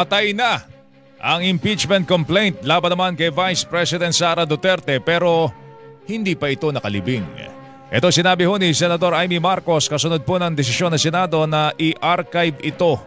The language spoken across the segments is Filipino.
patay na ang impeachment complaint laban naman kay Vice President Sara Duterte pero hindi pa ito nakalibing. Ito sinabi ho ni Senador Amy Marcos kasunod po ng desisyon ng Senado na i-archive ito.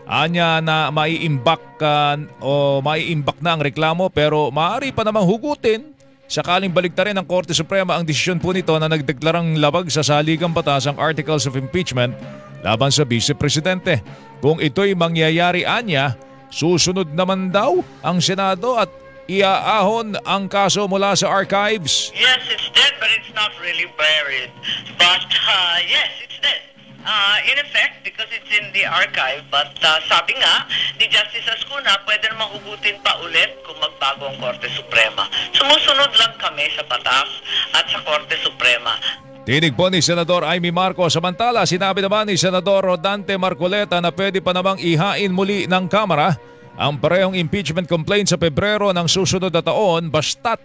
Anya na maiimbak na ang reklamo pero maaari pa namang hugutin sakaling baliktarin ng Korte Suprema ang desisyon po nito na nagdeklarang labag sa saligang batas ang Articles of Impeachment laban sa Vice Presidente. Kung ito'y mangyayari anya, susunod naman daw ang Senado at iaahon ang kaso mula sa archives. Yes, it's dead, but it's not really buried. But yes, it's dead. In effect, because it's in the archive, but sabi nga ni Justice Ascuna, pwede naman hugutin pa ulit kung magbago ang Korte Suprema. Sumusunod lang kami sa batas at sa Korte Suprema. Tinig po ni Senador Amy Marcos. Samantala, sinabi naman ni Senador Rodante Marcoleta na pwede pa namang ihain muli ng Kamara ang parehong impeachment complaint sa Pebrero ng susunod na taon basta't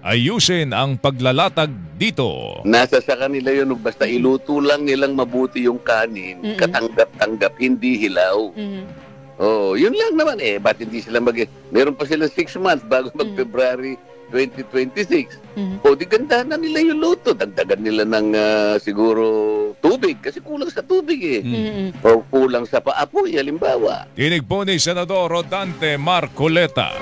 ayusin ang paglalatag dito. Nasa sa kanila yun, basta iluto lang nilang mabuti yung kanin, katanggap-tanggap, hindi hilaw. Oh, yun lang naman ba't hindi sila meron pa sila 6 months bago mag-February 2026. O di ganda na nila yung luto. Dagdagan nila ng siguro tubig kasi kulang sa tubig O kulang sa paapoy, halimbawa. Tinig po ni Senador Rodante Marcoleta.